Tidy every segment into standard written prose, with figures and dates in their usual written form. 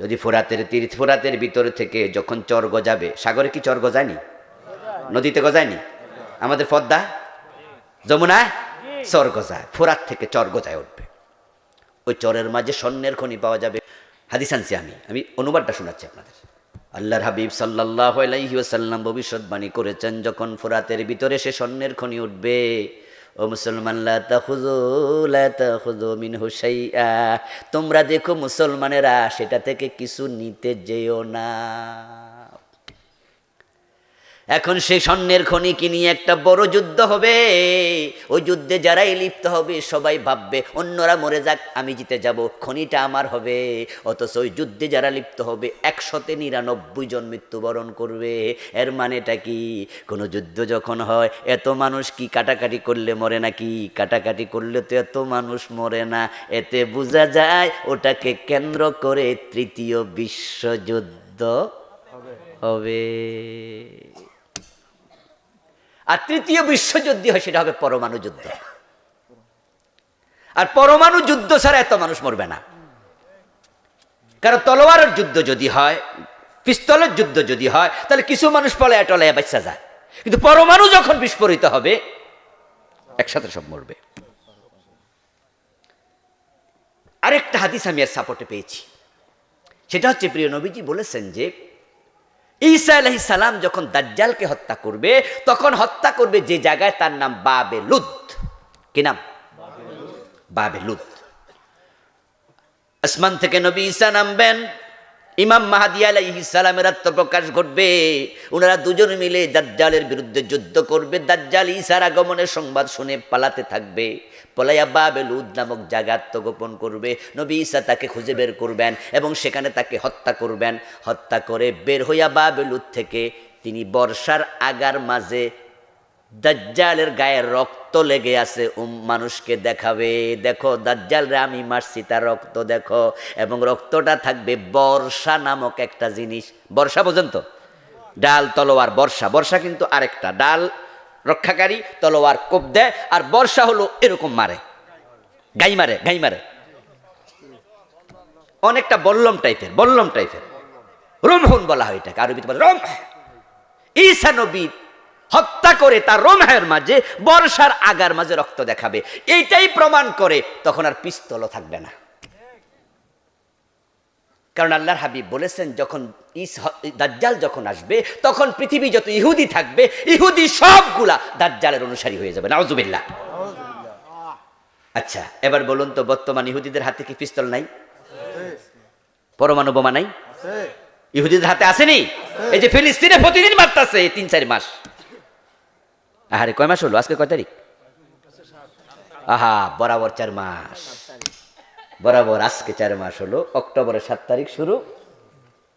যদি ফোরাতের ভিতর থেকে যখন চর গজাবে, সাগরে কি চর গজায়নি? নদীতে গজায়নি? আমাদের পদ্মা যমুনা চর গজায়, ফোরাত থেকে চর গজায় উঠবে। ওই চরের মাঝে স্বর্ণের খনি পাওয়া যাবে। হাদিস আনছি আমি অনুবাদটা শোনাচ্ছি আপনাদের। আল্লাহর হাবিব সাল্লাল্লাহু আলাইহি ওয়াসাল্লাম ভবিষ্যৎবাণী করেছেন, যখন ফোরাতের ভিতরে সে স্বর্ণের খনি উঠবে, ও মুসলমান লা তাখুযু মিনহু শাইআ, তোমরা দেখো মুসলমানেরা সেটা থেকে কিছু নিতে যেও না। এখন সেই স্বর্ণের খনিকে নিয়ে একটা বড় যুদ্ধ হবে। ওই যুদ্ধে যারাই লিপ্ত হবে সবাই ভাববে অন্যরা মরে যাক, আমি জিতে যাব, খনিটা আমার হবে। অথচ ওই যুদ্ধে যারা লিপ্ত হবে 199 জন মৃত্যুবরণ করবে। এর মানেটা কি? কোনো যুদ্ধ যখন হয় এত মানুষ কি কাটাকাটি করলে মরে নাকি? কাটাকাটি করলে তো এত মানুষ মরে না। এতে বোঝা যায় ওটাকে কেন্দ্র করে তৃতীয় বিশ্বযুদ্ধ হবে। আর তৃতীয় বিশ্বযুদ্ধ হয় সেটা হবে পরমাণু যুদ্ধ। আর পরমাণু যুদ্ধ ছাড়া এত মানুষ মরবে না। কারণ তলোয়ারের যুদ্ধ যদি হয়, পিস্তলের যুদ্ধ যদি হয়, তাহলে কিছু মানুষ পলায়া টলায়া বাঁচা যায়। কিন্তু পরমাণু যখন বিস্ফোরিত হবে একসাথে সব মরবে। আরেকটা হাদিস আমি এর সাপোর্টে পেয়েছি, সেটা হচ্ছে প্রিয় নবীজি বলেছেন যে ঈসা আলাইহিস সালাম যখন দাজ্জালকে হত্যা করবে, তখন হত্যা করবে যে জায়গায়, তার নাম বাবেলুদ। কি নাম? বাবেলুদ। আসমান থেকে নবী ঈসা নামবেন, ইমাম মাহদী আলাইহিস সালামের আত্মপ্রকাশ ঘটবে। ওনারা দুজন মিলে দাজ্জালের বিরুদ্ধে যুদ্ধ করবে। দাজ্জাল ঈসার আগমনের সংবাদ শুনে পালাতে থাকবে, পলাইয়া বাবেলুদ নামক জায়গা আত্মগোপন করবে। নবী ঈসা তাকে খুঁজে বের করবেন এবং সেখানে তাকে হত্যা করবেন। হত্যা করে বের হইয়া বাবেলুদ থেকে তিনি বর্ষার আগার মাঝে দাজ্জালের গায়ে রক্ত লেগে আছে মানুষকে দেখাবে, দেখো দাজ্জালরে আমি মারছি, তার রক্ত দেখো। এবং রক্তটা থাকবে বর্ষা নামক একটা জিনিস। বর্ষা পর্যন্ত ডাল তলোয়ার, বর্ষা কিন্তু আরেকটা ডাল রক্ষাকারী, তলোয়ার কোপ দেয়। আর বর্ষা হলো এরকম মারে, গাই মারে অনেকটা বল্লম টাইপের রমহুন বলা হয় এটাকে, আরবিতে বলে রম। ঈসা নবী হত্যা করে তার রোমের মাঝে বর্ষার আগার মাঝে রক্ত দেখাবে। এইটাই প্রমাণ করে তখন আর পিস্তলও থাকবে না। কারণ আল্লাহর হাবিব বলেছেন, যখন দাজ্জাল যখন আসবে তখন পৃথিবী যত ইহুদি থাকবে, ইহুদি সবগুলা দাজ্জালের অনুসারী হয়ে যাবে। নাউজুবিল্লাহ। আচ্ছা, এবার বলুন তো, বর্তমান ইহুদিদের হাতে কি পিস্তল নাই? পরমাণু বোমা নাই? ইহুদিদের হাতে আসেনি? এই যে ফিলিস্তিনে প্রতিদিন মারতাছে 3-4 মাস। আহারে, কয় মাস হলো? আজকে কয় তারিখ? আহা, বরাবর 4 মাস, বরাবর আজকে 4 মাস হলো। অক্টোবরের 7 তারিখ শুরু,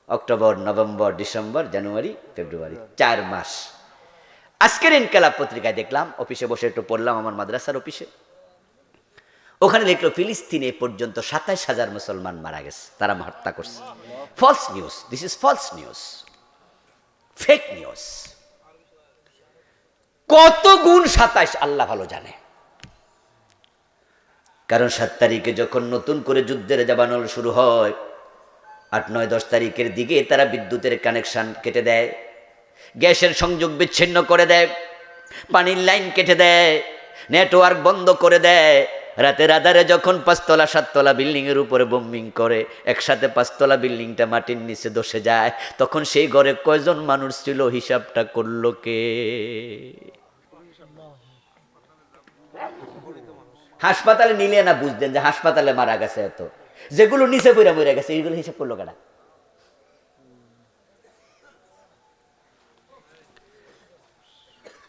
অক্টোবর, নভেম্বর, ডিসেম্বর, জানুয়ারি, ফেব্রুয়ারি, 4 মাস। আজকের ইনকালাব পত্রিকায় দেখলাম, অফিসে বসে একটু পড়লাম, আমার মাদ্রাসার অফিসে, ওখানে লিখলো ফিলিস্তিনে পর্যন্ত 27,000 মুসলমান মারা গেছে, তারা হত্যা করছে। False news, this is false news, fake news. কত গুণ 27 আল্লাহ ভালো জানে। কারণ 7 তারিখে যখন নতুন করে যুদ্ধের দাবানল শুরু হয়, 8, 9, 10 তারিখের দিকে তারা বিদ্যুতের কানেকশন কেটে দেয়, গ্যাসের সংযোগ বিচ্ছিন্ন করে দেয়, পানির লাইন কেটে দেয়, নেটওয়ার্ক বন্ধ করে দেয়। রাতের আধারে যখন 5 তলা 7 তলা বিল্ডিং এর উপরে বোম্বিং করে, একসাথে 5 তলা বিল্ডিংটা মাটির নিচে ধসে যায়, তখন সেই ঘরে কয়জন মানুষ ছিল হিসাবটা করলো কে? হাসপাতালে নিলে না বুঝতেন যে হাসপাতালে মারা গেছে এত, যেগুলো নিচে পড়ে মরে গেছে এইগুলো হিসাব করলো কেনা?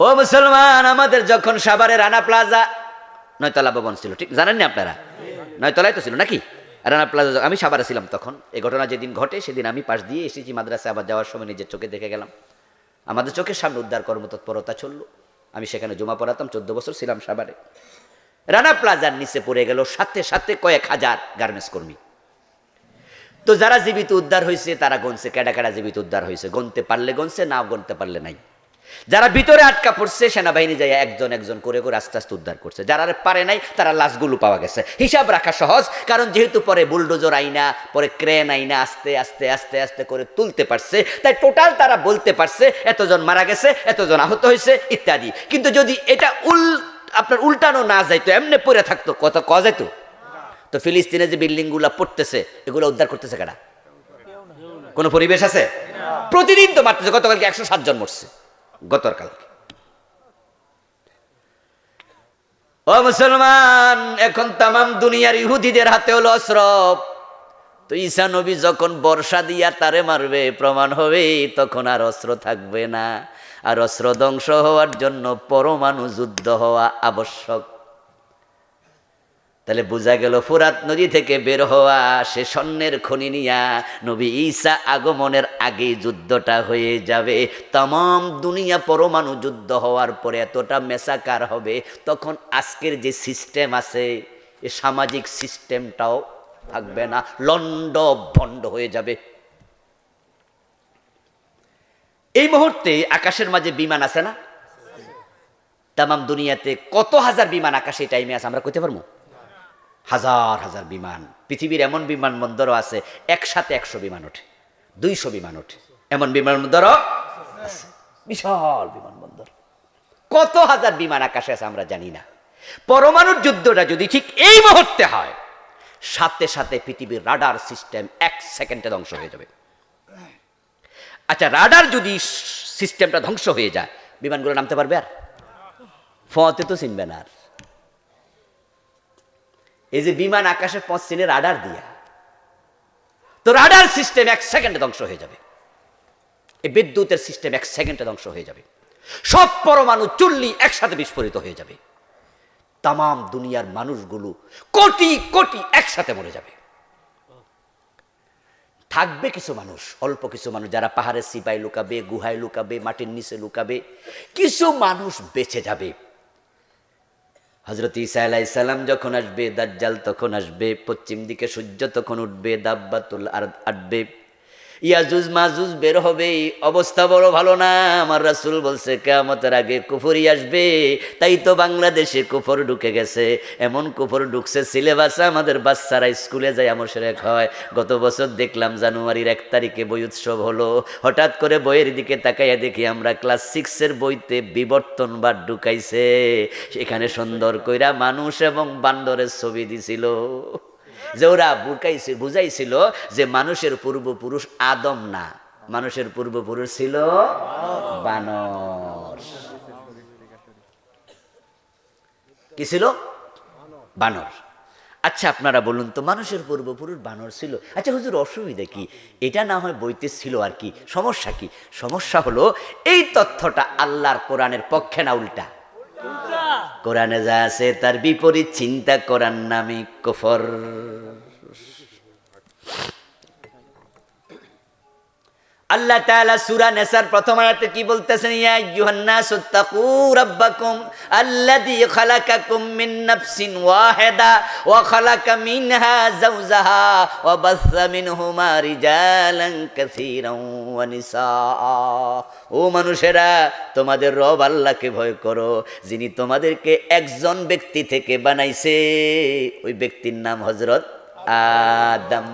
ও মুসলমান, আমাদের যখন সাভারে রানা প্লাজা 9 তলা ভবন ছিল, ঠিক জানেন না আপনারা? 9 তলায় তো ছিল নাকি রানা প্লাজা? আমি সাভারে ছিলাম তখন। এই ঘটনা যেদিন ঘটে সেদিন আমি পাশ দিয়ে এসেছি মাদ্রাসা, আবার যাওয়ার সময় নিজের চোখে দেখে গেলাম। আমাদের চোখের সামনে উদ্ধার কর্মতৎপরতা চললো। আমি সেখানে জমা পড়াতাম, 14 বছর ছিলাম সাভারে। রানা প্লাজার নিচে পড়ে গেল সাথে সাথে কয়েক হাজার গার্মেন্টস কর্মী। তো যারা জীবিত উদ্ধার হয়েছে তারা গনছে, কেডা কেডা জীবিত উদ্ধার হয়েছে, গনতে পারলে গনছে, না গনতে পারলে নাই। যারা ভিতরে আটকা পড়ছে সেনাবাহিনী যায় একজন একজন করে করে আস্তে আস্তে উদ্ধার করছে, যারা পারে নাই তারা লাশগুলো পাওয়া গেছে। হিসাব রাখা সহজ, কারণ যেহেতু পরে বুলডোজার আইনা, পরে ক্রেন আইনা আস্তে আস্তে আস্তে আস্তে করে তুলতে পারছে, তাই টোটাল তারা বলতে পারছে এতজন মারা গেছে, এতজন আহত হয়েছে ইত্যাদি। কিন্তু যদি এটা আপনার উল্টানো না যাইতো, এমনি পড়ে থাকতো, কত ক যেত। তো ফিলিস্তিনে যে বিল্ডিংগুলো পড়তেছে এগুলো উদ্ধার করতেছে কারা? কোনো পরিবেশ আছে? প্রতিদিন তো মারতেছে। গতকালকে 107 জন মরছে গতকালকে। ও মুসলমান, এখন তামাম দুনিয়ার ইহুদিদের হাতে হলো অস্ত্র। তো ঈসা নবী যখন বর্ষা দিয়া তারে মারবে, প্রমাণ হবে তখন আর অস্ত্র থাকবে না। আর অস্ত্র ধ্বংস হওয়ার জন্য পরমাণু যুদ্ধ হওয়া আবশ্যক। তাহলে বোঝা গেল ফুরাত নদী থেকে বের হওয়া সে স্বর্ণের খনি নিয়া নবী ঈসা আগমনের আগেই যুদ্ধটা হয়ে যাবে। তামাম দুনিয়া পরমাণু যুদ্ধ হওয়ার পরে এতটা মেসাকার হবে, তখন আজকের যে সিস্টেম আছে এ সামাজিক সিস্টেমটাও থাকবে না, লন্ড ভন্ড হয়ে যাবে। এই মুহূর্তে আকাশের মাঝে বিমান আছে না? তামাম দুনিয়াতে কত হাজার বিমান আকাশে টাইমে আছে আমরা কইতে পারবো? হাজার হাজার বিমান। পৃথিবীর এমন বিমানবন্দরও আছে একসাথে 100 বিমান ওঠে, 200 বিমান ওঠে, এমন বিমানবন্দরও আছে। বিশাল বিমানবন্দর, কত হাজার বিমান আকাশে আছে আমরা জানি না। পরমাণুর যুদ্ধটা যদি ঠিক এই মুহূর্তে হয়, সাথে সাথে পৃথিবীর রাডার সিস্টেম 1 সেকেন্ডে ধ্বংস হয়ে যাবে। আচ্ছা, রাডার যদি সিস্টেমটা ধ্বংস হয়ে যায়, বিমানগুলো নামতে পারবে? আর ফতে তো চিনবে না। আর এই যে বিমান আকাশে পৌঁছছে রাডার দিয়া, তো রাডার সিস্টেম 1 সেকেন্ডে ধ্বংস হয়ে যাবে। এই বিদ্যুতের সিস্টেম 1 সেকেন্ডে ধ্বংস হয়ে যাবে। সব পরমাণু চুল্লি একসাথে বিস্ফোরিত হয়ে যাবে। তামাম দুনিয়ার মানুষগুলো কোটি কোটি একসাথে মরে যাবে। থাকবে কিছু মানুষ, অল্প কিছু মানুষ, যারা পাহাড়ের সিপাই লুকাবে, গুহায় লুকাবে, মাটির নিচে লুকাবে। কিছু মানুষ বেঁচে যাবে। হযরত ঈসা আলাইহিস সালাম যখন আসবে, দাজ্জাল তখন আসবে, পশ্চিম দিকে সূর্য তখন উঠবে, দাব্বাতুল আরদ আসবে, ইয়াজুজ মাজুজ বের হবে। অবস্থা বড় ভালো না। আমার রাসূল বলছে কিয়ামতের আগে কুফরি আসবে। তাই তো বাংলাদেশে কুফর ঢুকে গেছে। এমন কুফর ঢুকছে, সিলেবাসে আমাদের বাচ্চারা স্কুলে যায় মুশরিক হয়। গত বছর দেখলাম জানুয়ারির 1 তারিখে বই উৎসব হলো, হঠাৎ করে বইয়ের দিকে তাকাইয়া দেখি আমরা ক্লাস 6-এর বইতে বিবর্তনবাদ ঢুকাইছে। সেখানে সুন্দর কইরা মানুষ এবং বান্দরের ছবি দিছিল, যে ওরা বুঝাইছিল যে মানুষের পূর্বপুরুষ আদম না, মানুষের পূর্বপুরুষ ছিল বানর। কি ছিল? বানর। আচ্ছা, আপনারা বলুন তো, মানুষের পূর্বপুরুষ বানর ছিল। আচ্ছা হুজুর, অসুবিধা কি? এটা না হয় বইতে ছিল, আর কি সমস্যা? কি সমস্যা হলো, এই তথ্যটা আল্লাহর কোরআনের পক্ষে না উল্টা? কোরআনে যা আছে তার বিপরীত চিন্তা করার নামে কুফর। আল্লাহ তাআলা সূরা নিসার প্রথম আয়াতে কি বলতেছেন? ইয়া আইয়ুহান নাসু তাকু রাব্বাকুম আল্লাযী খালাকাকুম মিন নাফসিন ওয়াহিদা ওয়া খালাকা মিনহা যাওজাহা ওয়া বাসসা মিনহুমা রিজালান কাসীরান ওয়া নিসা। ও মানুষেরা, তোমাদের রব আল্লাহকে ভয় করো, যিনি তোমাদেরকে একজন ব্যক্তি থেকে বানাইছে। ওই ব্যক্তির নাম হযরত আদম।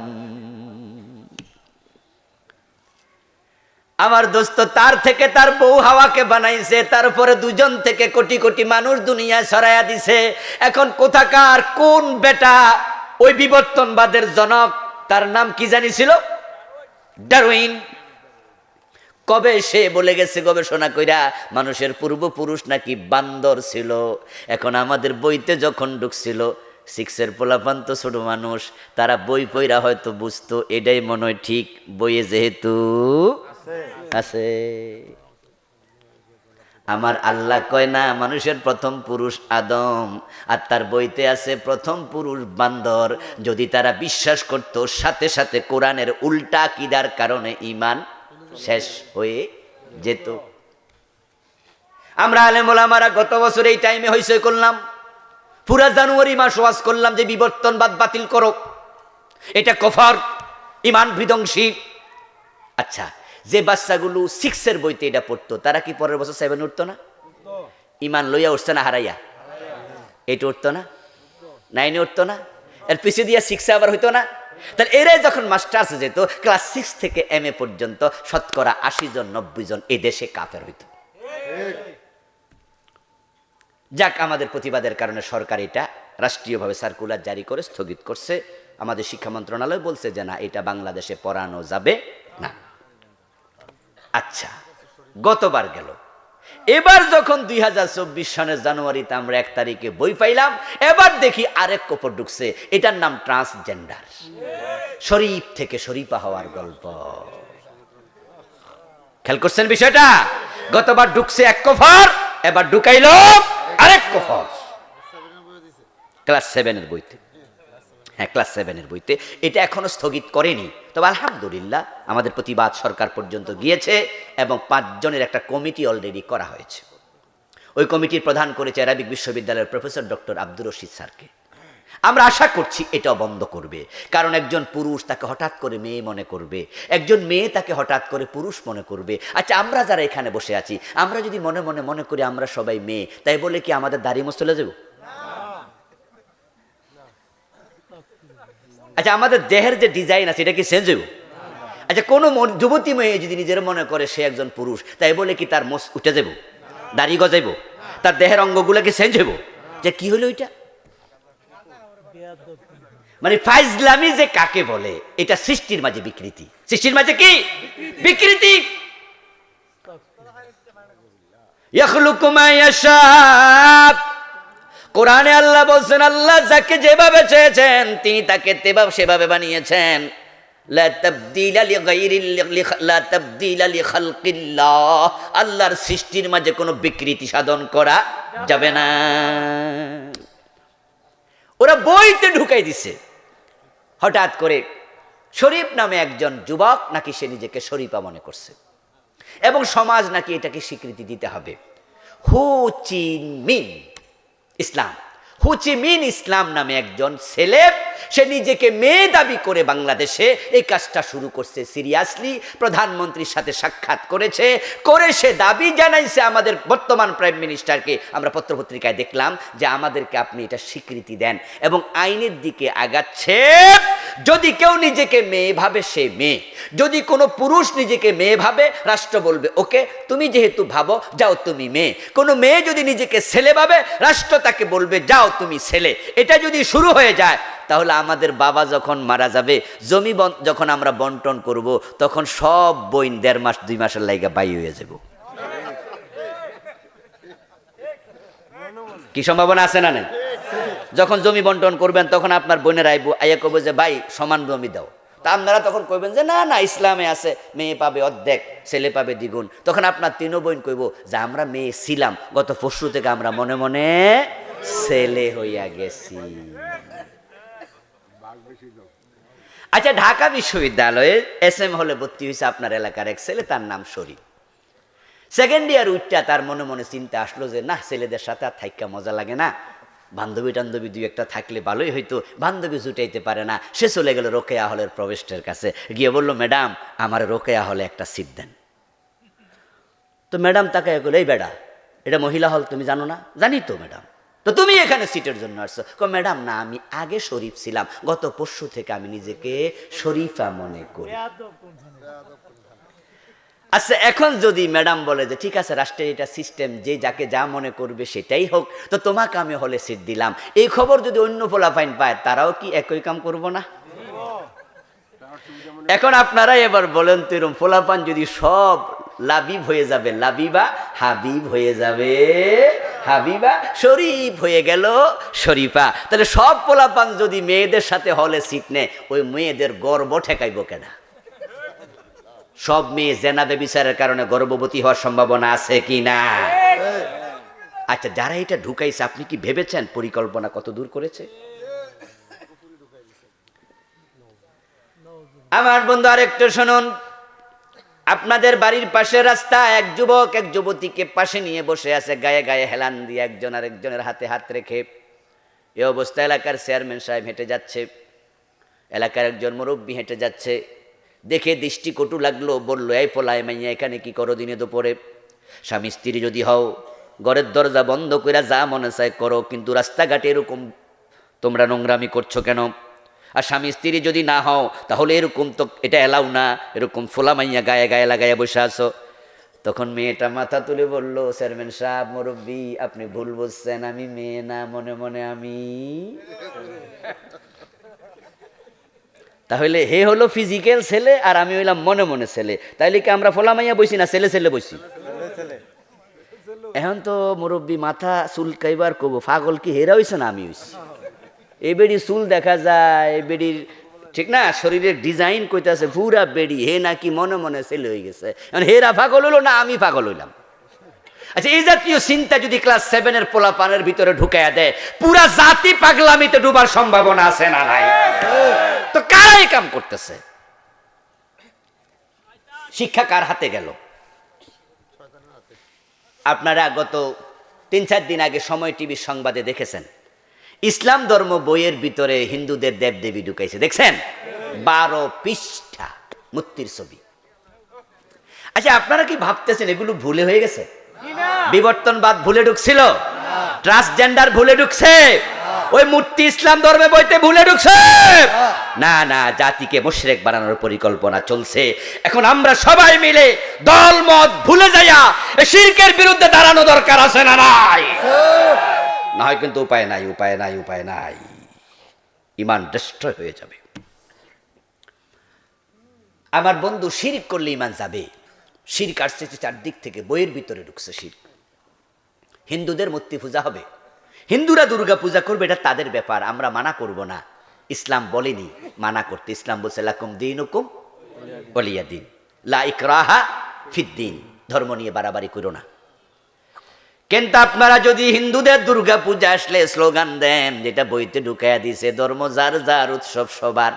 আমার দোস্ত, তার থেকে তার বউ হাওয়াকে বানাইছে, তারপরে দুজন থেকে কোটি কোটি মানুষ দুনিয়ায় ছড়াইয়া দিছে। এখন কোথাকার কোন বেটা ওই বিবর্তনবাদের জনক, তার নাম কি জানি ছিল? ডারউইন। কবে সে বলে গেছে গবেষণা কইরা মানুষের পূর্বপুরুষ নাকি বান্দর ছিল। এখন আমাদের বইতে যখন ঢুকছিল, 6-এর পোলাপান তো ছোট মানুষ, তারা বই পইরা হয়তো বুঝতো এটাই মনে হয় ঠিক, বইয়ে যেহেতু আছে। আমার আল্লাহ কয় না মানুষের প্রথম পুরুষ আদম, আর তার বইতে আছে প্রথম পুরুষ বান্দর। যদি তারা বিশ্বাস করত, সাথে সাথে কোরআনের উল্টা আকীদার কারণে ঈমান শেষ হয়ে যেত। আমরা আলেম ওলামারা গত বছর এই টাইমে হইচই করলাম, পুরা জানুয়ারি মাস ওয়াজ করলাম যে বিবর্তনবাদ বাতিল করো, এটা কুফর, ঈমান বিধ্বংসী। আচ্ছা, যে বাচ্চাগুলো 6-এর বইতে এটা পড়তো তারা কি পরের বছর 7 উঠতো না? ইমান লইয়া উঠছে না হারাইয়া? এটা উঠতো না? 9-এ উঠতো না? এর পিছিয়ে দিয়া 6-এ আবার হইতো না? তাহলে এরাই যখন মাস্টার্সে যেত, ক্লাস 6 থেকে MA পর্যন্ত শতকরা 80 জন 90 জন এই দেশে কাফের হইত। যাক, আমাদের প্রতিবাদের কারণে সরকার এটা রাষ্ট্রীয়ভাবে সার্কুলার জারি করে স্থগিত করছে। আমাদের শিক্ষা মন্ত্রণালয় বলছে যে না, এটা বাংলাদেশে পড়ানো যাবে না। আচ্ছা, গতবার গেল। এবার যখন 2024 সনের জানুয়ারিতে আমরা 1 তারিখে বই পাইলাম, এবার দেখি আরেক কপর ঢুকছে, এটার নাম ট্রান্সজেন্ডার। শরীফ থেকে শরীফা হওয়ার গল্প। খেয়াল করছেন বিষয়টা? গতবার ঢুকছে এক কফর, এবার ঢুকাইল আরেক কফর। ক্লাস 7-এর বইতে, হ্যাঁ ক্লাস 7-এর বইতে। এটা এখনো স্থগিত করেনি, তবে আলহামদুলিল্লাহ আমাদের প্রতিবাদ সরকার পর্যন্ত গিয়েছে এবং 5 জনের একটা কমিটি অলরেডি করা হয়েছে। ওই কমিটির প্রধান করেছে আরবিক বিশ্ববিদ্যালয়ের প্রফেসর ডক্টর আব্দুর রশিদ স্যারকে। আমরা আশা করছি এটাও বন্ধ করবে, কারণ একজন পুরুষ তাকে হঠাৎ করে মেয়ে মনে করবে, একজন মেয়ে তাকে হঠাৎ করে পুরুষ মনে করবে। আচ্ছা, আমরা যারা এখানে বসে আছি, আমরা যদি মনে মনে মনে করি আমরা সবাই মেয়ে, তাই বলে কি আমাদের দাড়ি মুছ চলে যাব? আচ্ছা, আমাদের দেহের যে ডিজাইন আছে এটা কি চেঞ্জ হইব? আচ্ছা, কোনো যুবতী মেয়ে যদি নিজের মনে করে সে একজন পুরুষ, তাই বলে কি তার মোষ উঠে যাব, দাড়ি গজাইব, তার দেহের অঙ্গগুলো কি চেঞ্জ হইব? যে কি হলো এটা? মানে ফাইজলামি যে কাকে বলে, এটা সৃষ্টির মাঝে বিকৃতি। সৃষ্টির মাঝে কি বিকৃতি? ইয়াখলুকু মা ইয়াশা। কোরআনে আল্লাহ বলছেন, আল্লাহ যাকে যেভাবে চেয়েছেন তিনি তাকে সেভাবে বানিয়েছেন। লা তাবদীলা লিখালকিল্লাহ। আল্লাহর সৃষ্টির মাঝে কোনো বিকৃতি সাধন করা যাবে না। ওরা বইতে ঢুকাই দিছে। হঠাৎ করে শরীফ নামে একজন যুবক নাকি সে নিজেকে শরীফা মনে করছে এবং সমাজ নাকি এটাকে স্বীকৃতি দিতে হবে। হু চি মিন ইসলাম, হু চি মিন ইসলাম নামে একজন ছেলে, সে নিজেকে মেয়ে দাবি করে বাংলাদেশে এই কাজটা শুরু করছে সিরিয়াসলি। প্রধানমন্ত্রীর সাথে সাক্ষাৎ করেছে, করে সে দাবি জানাইছে আমাদের বর্তমান প্রাইম মিনিস্টারকে। আমরা পত্রপত্রিকায় দেখলাম যে আমাদেরকে আপনি এটা স্বীকৃতি দেন, এবং আইনের দিকে আগাচ্ছে। যদি কেউ নিজেকে মেয়ে ভাবে সে মেয়ে, যদি কোনো পুরুষ নিজেকে মেয়ে ভাবে রাষ্ট্র বলবে ওকে তুমি যেহেতু ভাবো যাও তুমি মেয়ে। কোনো মেয়ে যদি নিজেকে ছেলে ভাবে রাষ্ট্র তাকে বলবে যাও তুমি ছেলে। এটা যদি শুরু হয়ে যায়, তাহলে আমাদের বাবা যখন মারা যাবে, জমি যখন আমরা বন্টন করব, তখন সব বইন 1.5 মাস 2 মাসের লাইগা বাই হয়ে যাব। কি সম্ভাবনা আছে না? নেই? যখন জমি বন্টন করবেন তখন আপনার বোনের আইয়া কবে যে ভাই সমান জমি দাও, তা আপনারা তখন কইবেন যে না না ইসলামে আছে মেয়ে পাবে অর্ধেক, ছেলে পাবে দ্বিগুণ। তখন আপনার 3 বোন কইব যে আমরা মেয়ে ছিলাম, গত পরশু থেকে আমরা মনে মনে ছেলে হইয়া গেছি। আচ্ছা, ঢাকা বিশ্ববিদ্যালয়ে SM হলে ভর্তি হয়েছে আপনার এলাকার এক ছেলে, তার নাম শরীফ। 2nd ইয়ার উঠটা তার মনে মনে চিন্তা আসলো যে না, ছেলেদের সাথে আর থাইকা মজা লাগে না, বান্ধবী টান্ধবী 2-1টা থাকলে ভালোই হইতো। বান্ধবী জুটাইতে পারে না, সে চলে গেল রোকেয়া হলের প্রবেশের কাছে, গিয়ে বলল ম্যাডাম আমার রোকেয়া হলে একটা সিট দেন। তো ম্যাডাম তাকে বলে এই বেড়া, এটা মহিলা হল তুমি জানো না? জানি তো ম্যাডাম। তো তুমি এখানে সিটের জন্য আসছো? ম্যাডাম না, আমি আগে শরীফ ছিলাম, গত পরশু থেকে আমি নিজেকে শরীফা মনে করি। আচ্ছা, এখন যদি ম্যাডাম বলে যে ঠিক আছে রাষ্ট্রের এটা সিস্টেম, যে যাকে যা মনে করবে সেটাই হোক, তো তোমাকে আমি হলে সিট দিলাম, এই খবর যদি অন্য পোলাপাইন পায় তারাও কি একই কাম করবো না? এখন আপনারা এবার বলেন তো, এরকম পোলাপান যদি সব লাবিব হয়ে যাবে, লাবিবা হাবিব হয়ে যাবে, হাবিবা শরীফ হয়ে গেল শরীফা, তাহলে সব পোলাপান যদি মেয়েদের সাথে হলে সিট নেয়, ওই মেয়েদের গর্ব ঠেকাইব কেনা? সব মেয়ে জেনা ব্যভিচারের কারণে গর্ভবতী হওয়ার সম্ভাবনা আছে কি না? আচ্ছা, যারা এটা ঢুকাইছে আপনি কি ভেবেছেন পরিকল্পনা কত দূর করেছে? আমার বন্ধু আরেকটু শুনুন, আপনাদের বাড়ির পাশে রাস্তা, এক যুবক এক যুবতীকে পাশে নিয়ে বসে আছে, গায়ে গায়ে হেলান দিয়ে একজন আরেকজনের হাতে হাত রেখে। এই অবস্থা এলাকার চেয়ারম্যান সাহেব হেঁটে যাচ্ছে, এলাকার একজন মুরব্বী হেঁটে যাচ্ছে, দেখে দৃষ্টি কটু লাগলো, বলল, এই পোলায় মাইয়া এখানে কি করো দিনে দুপুরে? স্বামী স্ত্রী যদি হও ঘরের দরজা বন্ধ করে যা মনে চায় করো, কিন্তু রাস্তাঘাটে এরকম তোমরা নোংরামি করছো কেন? আর স্বামী স্ত্রী যদি না হও তাহলে এরকম তো এটা এলাও না, এরকম ফোলা মাইয়া গায়ে গায়ে লাগাইয়া বসে আছো। তখন মেয়েটা মাথা তুলে বলল, চেয়ারম্যান সাহেব, মুরব্বী, আপনি ভুল বুঝছেন, আমি মেয়ে না, মনে মনে আমি। তাহলে হে হলো ফিজিক্যাল ছেলে আর আমি হইলাম মনে মনে ছেলে। তাইলে কি আমরা ফোলা মাইয়া বসি না ছেলে ছেলে বসি? এখন তো মুরব্বী মাথা চুলকাইবার কব, পাগল কি হেরা হইছে না আমি হইছি? এই বেড়ি চুল দেখা যায়, এই বেড়ির ঠিক না শরীরের ডিজাইন কইতাছে পুরা বেড়ি, হে নাকি মনে মনে ছেলে হয়ে গেছে। এখন হেরা পাগল হইলো না আমি পাগল হইলাম? আচ্ছা, এই জাতীয় চিন্তা যদি ক্লাস 7-এর পোলা পানের ভিতরে ঢুকাইয়া দেয়, পুরা জাতি পাগলামিতে ডুবার সম্ভাবনা আছে না নাই? তো কারা এই কাম করতেছে? শিক্ষা কার হাতে গেল? আপনারা গত 3-4 দিন আগে সময় টিভির সংবাদে দেখেছেন, ইসলাম ধর্ম বইয়ের ভিতরে হিন্দুদের দেবদেবী ঢুকাইছে, দেখছেন? 12 পৃষ্ঠা মূর্তির ছবি। আচ্ছা, আপনারা কি ভাবতেছেন এগুলো ভুলে হয়ে গেছে? বিবর্তনবাদ ভুলে ঢুকছিল? ট্রান্সজেন্ডার ভুলে ঢুকছে? ওই মূর্তি ইসলাম ধর্মে বইতে ভুলে ঢুকছে? না না, জাতিকে মুশরিক বানানোর পরিকল্পনা চলছে। এখন আমরা সবাই মিলে দল মত ভুলে যাইয়া এই শিরকের বিরুদ্ধে দাঁড়ানো দরকার আছে না নাই? না হয় কিন্তু উপায় নাই, উপায় নাই, উপায় নাই, ঈমান ডিস্ট্রয় হয়ে যাবে। আমার বন্ধু, শিরক করলে ঈমান যাবে। শিরক আসছে চারদিক থেকে, বইয়ের ভিতরে ঢুকছে শিরক। হিন্দুদের মূর্তি পূজা হবে, হিন্দুরা দুর্গা পূজা করবে, এটা তাদের ব্যাপার, আমরা মানা করব না। ইসলাম বলেনি মানা করতে, ইসলাম বলছে লাকুম দীনুকুম ওয়ালিয়া দিন, লা ইকরাহা ফিদ্দিন, ধর্ম নিয়ে বাড়াবাড়ি করো না। কিন্তু আপনারা যদি হিন্দুদের দুর্গা পূজা আসলে স্লোগান দেন, যেটা বইতে ঢুকাইয়া দিছে, ধর্ম যার যার উৎসব সবার,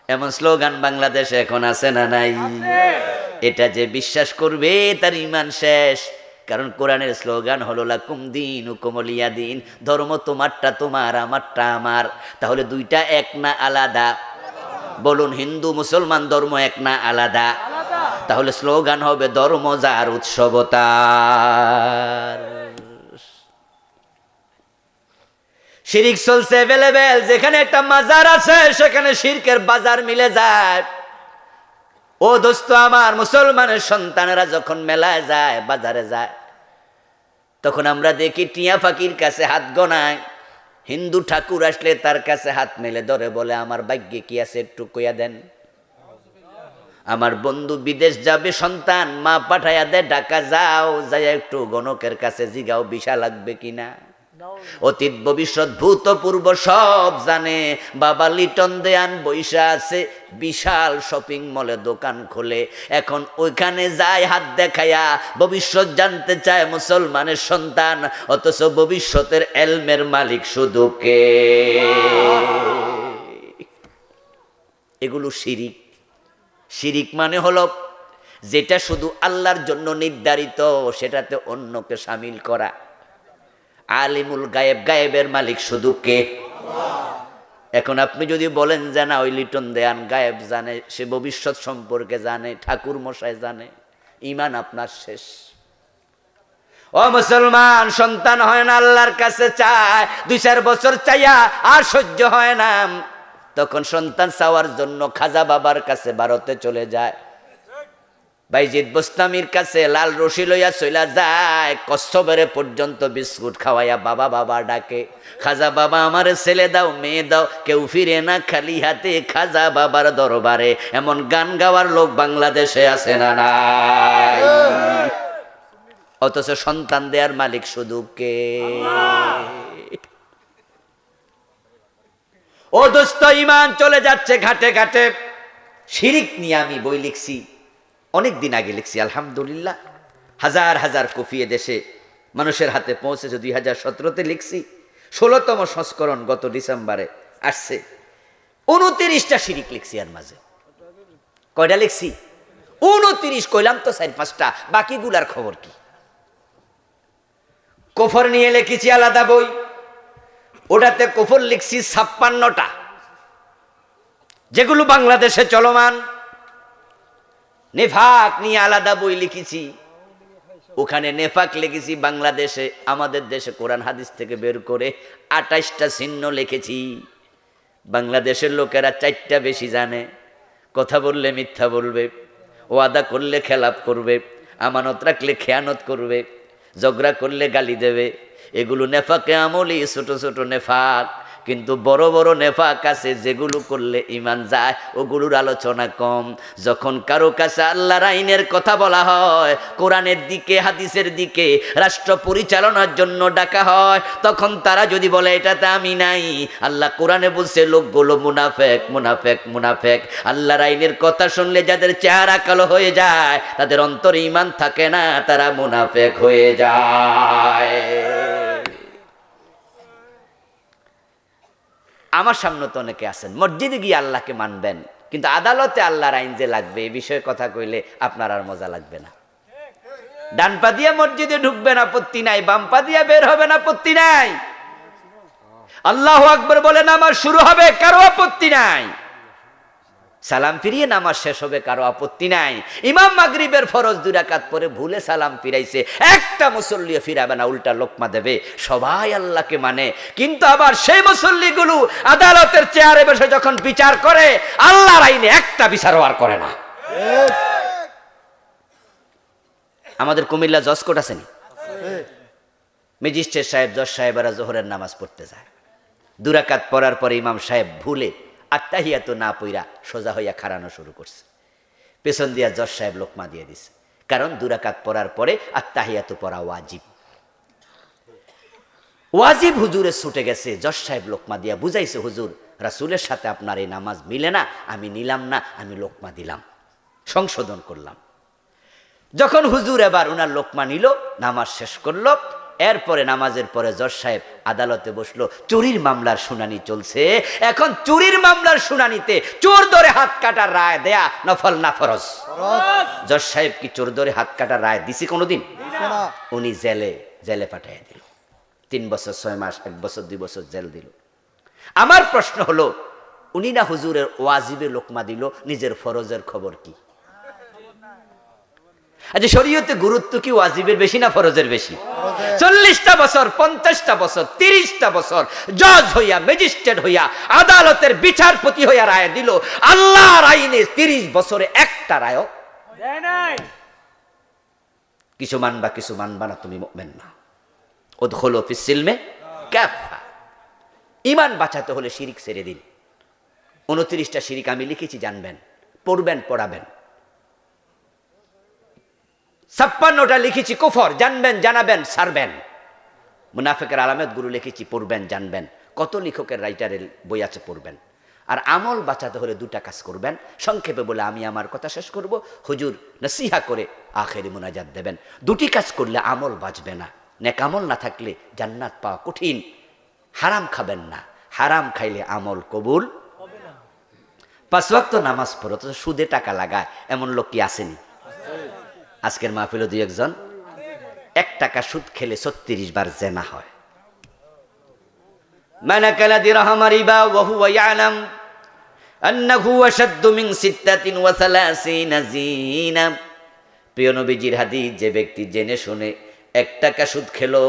এমন স্লোগান বাংলাদেশে এখন আছে না নাই? এটা যে বিশ্বাস করবে তার ঈমান শেষ। কারণ কোরআনের স্লোগান হলো লাকুম দীনুকুম ওয়ালিয়া দিন, ধর্ম তোমারটা তোমার, আমারটা আমার। তাহলে দুইটা এক না আলাদা? বলুন, হিন্দু মুসলমান ধর্ম এক না আলাদা? তাহলে স্লোগান হবে ধর্ম যার উৎসব তার। শিরক চলছে অ্যাভেলেবেল, যেখানে একটা মাজার আছে সেখানে শিরকের বাজার মিলে যায়। ও দোস্ত আমার, মুসলমানের সন্তানেরা যখন মেলায় যায়, বাজারে যায়, তখন আমরা দেখি টিয়া ফাকির কাছে হাত গোনায়, হিন্দু ঠাকুর আসলে তার কাছে হাত মেলে ধরে বলে, আমার ভাগ্যে কি আছে একটু কইয়া দেন। আমার বন্ধু বিদেশ যাবে, সন্তান মা পাঠাইয়া দেয়, ঢাকা যাও, যাই একটু গণকের কাছে জিগাও ভিসা লাগবে কিনা। অতীত ভবিষ্যৎ ভূতপূর্ব সব জানে। বাবা লিটন দেয়ান বৈশা আছে বিশাল শপিং মলে দোকান খোলে, এখন ওইখানে যায় হাত দেখায়া ভবিষ্যৎ জানতে চায় মুসলমানের সন্তান, অথচ ভবিষ্যতের এলমের মালিক শুধু কে? এগুলো শিরিক। শিরিক মানে হলো যেটা শুধু আল্লাহর জন্য নির্ধারিত, সেটাতে অন্যকে শামিল করা। আলিমুল গায়েব, গায়েবের মালিক শুধু কে? এখন আপনি যদি বলেন যে না, ওই লিটন দেয়ান গায়েব জানে, সে ভবিষ্যৎ সম্পর্কে জানে, ঠাকুর মশাই জানে, ঈমান আপনার শেষ। ও মুসলমান, সন্তান হয় না, আল্লাহর কাছে চায়, 2-4 বছর চাইয়া আর সহ্য হয় না, তখন সন্তান চাওয়ার জন্য খাজা বাবার কাছে ভারতে চলে যায়, বাইজিদ বোস্তামির কাছে লাল রশি লইয়া চইলা যায়, কচ্ছপেরে পর্যন্ত বিস্কুট খাওয়াইয়া বাবা বাবা ডাকে। খাজা বাবা আমারে ছেলে দাও, মেয়ে দাও, কেউ ফিরে না খালি হাতে খাজা বাবার দরবারে। এমন গান গাওয়ার লোক বাংলাদেশে আছে না নাই? অথচ সন্তান দেয়ার মালিক শুধু কে? ও দোস্ত, ঈমান চলে যাচ্ছে ঘাটে ঘাটে। শিরিক নিয়ে আমি বই লিখছি, অনেক দিন আগে লিখছি, আলহামদুলিল্লাহ হাজার হাজার কপি দেশে মানুষের হাতে পৌঁছেছে। 2017-তে লিখছি, 16তম সংস্করণ গত ডিসেম্বরে আসছে। 29টা শিরিক লিখছি। আর মাঝে কয়টা লিখছি? 29। কইলাম তো 4-5টা, বাকিগুলার খবর কি? কুফর নিয়ে লিখেছি আলাদা বই, ওটাতে কুফর লিখছি 56টা, যেগুলো বাংলাদেশে চলমান। নেফাক নিয়ে আলাদা বই লিখেছি, ওখানে নেফাক লিখেছি বাংলাদেশে, আমাদের দেশে কোরআন হাদিস থেকে বের করে 28টা চিহ্ন লিখেছি। বাংলাদেশের লোকেরা 4টা বেশি জানে। কথা বললে মিথ্যা বলবে, ওয়াদা করলে খেলাপ করবে, আমানত রাখলে খেয়ানত করবে, ঝগড়া করলে গালি দেবে। এগুলো নেফাকে আমলি, ছোট ছোট নেফাক। কিন্তু বড় বড় নেফাক আছে যেগুলো করলে ইমান যায়, ওগুলোর আলোচনা কম। যখন কারো কাছে আল্লাহর আইনের কথা বলা হয়, কোরআনের দিকে হাদিসের দিকে, রাষ্ট্র পরিচালনার জন্য ডাকা হয়, তখন তারা যদি বলে এটাতে আমি নাই, আল্লাহ কোরআনে বলছে লোকগুলো মুনাফেক মুনাফেক মুনাফেক। আল্লাহর আইনের কথা শুনলে যাদের চেহারা কালো হয়ে যায়, তাদের অন্তরে ইমান থাকে না, তারা মুনাফেক হয়ে যায়। আমার সামনে তো অনেকে আছেন মসজিদে গিয়ে আল্লাহকে মানবেন, কিন্তু আদালতে আল্লাহর আইন যে লাগবে এই বিষয়ে কথা কইলে আপনার আর মজা লাগবে না। ডান পা দিয়ে মসজিদে ঢুকবেন আপত্তি নাই, বাম পা দিয়ে বের হবেন আপত্তি নাই। আল্লাহু আকবার বলে নামাজ শুরু হবে, কারো আপত্তি নাই। সালাম ফিরিয়ে নামাজ শেষ হবে, কারো আপত্তি নাই। ইমাম মাগরিবের ফরজ 2 রাকাত পরে ভুলে সালাম ফিরাইছে, একটা মুসল্লিও ফিরাবে না, উল্টা লোকমা দেবে। সবাই আল্লাহকে মানে, কিন্তু আবার সেই মুসল্লিগুলো আদালতের চেয়ারে বসে যখন বিচার করে, আল্লাহর আইনে একটা বিচারও আর করে না। আমাদের কুমিল্লা জজ কোর্ট আছেনি, ম্যাজিস্ট্রেট সাহেব, জজ সাহেবেরা জোহরের নামাজ পড়তে যায়, 2 রাকাত পড়ার পরে ইমাম সাহেব ভুলে আত্তাহিয়াতু না পইরা সোজা হইয়া খাড়ানো শুরু করছে। পেছন দিয়া জজ সাহেব লোকমা দিয়ে দিছে, কারণ 2 রাকাত পড়ার পরে আত্তাহিয়াতু পড়া ওয়াজিব। ওয়াজিব হুজুরে ছুটে গেছে, জজ সাহেব লোকমা দিয়া বুঝাইছে, হুজুর রাসূলের সাথে আপনার এই নামাজ মিলে না, আমি নিলাম না, আমি লোকমা দিলাম, সংশোধন করলাম। যখন হুজুর এবার ওনার লোকমা নিল, নামাজ শেষ করলো, এরপরে নামাজের পরে জজ সাহেব আদালতে বসলো, চুরির মামলার শুনানি চলছে। এখন চুরির মামলার শুনানিতে চোর ধরে হাত কাটার রায় দেয়া নফল না ফরজ? জজ সাহেব কি চোর ধরে হাত কাটার রায় দিছি কোনোদিন? উনি জেলে পাঠিয়ে দিল, 3 বছর 6 মাস, 1 বছর 2 বছর জেল দিল। আমার প্রশ্ন হলো, উনি না হুজুরের ওয়াজিবে লোকমা দিল, নিজের ফরজের খবর কি? আচ্ছা, শরীয়তে গুরুত্ব কি ওয়াজিবের বেশি না ফরজের বেশি? 40টা বছর, 50টা বছর, 30টা বছর জজ হইয়া, ম্যাজিস্ট্রেট হইয়া, আদালতের বিচারপতি হইয়া রায় দিল, আল্লাহর আইনে 30 বছরে একটা রায় দেয় নাই। কিছু মানবা কিছু মানবা না, তুমি মুমিন না। উদখুলু ফিস সিলমে কাফা। ঈমান বাঁচাতে হলে শিরিক ছেড়ে দিন। 29টা শিরিক আমি লিখেছি, জানবেন, পড়বেন, পড়াবেন। 56টা লিখেছি কুফর, জানবেন, জানাবেন, ছাড়বেন। মুনাফিকের আলামত গুলো লিখেছি, পড়বেন, জানবেন। কত লেখকের রাইটারের বই আছে, পড়বেন। আর আমল বাঁচাতে হলে 2টা কাজ করবেন। সংক্ষেপে বলে আমি আমার কথা শেষ করব, হুজুর নসিহা করে আখেরি মুনাজাত দেবেন। 2টি কাজ করলে আমল বাঁচবে না। নেক আমল না থাকলে জান্নাত পাওয়া কঠিন। হারাম খাবেন না, হারাম খাইলে আমল কবুল হবে না। 5 ওয়াক্ত নামাজ পড়ো, তো সুদে টাকা লাগায় এমন লোক কি আসেনি? আজকের মাহফিলে 2 একজন 1 টাকা সুদ খেলে 36 বার জেনা হয়। মান আকালা দিরহাম রিবা ওয়া হুয়া ইয়ালাম আন্নাহু আশাদ্দু মিন 36 জিনা। প্রিয় নবীজির হাদিস, যে ব্যক্তি জেনে শুনে 1 টাকা সুদ খেলো,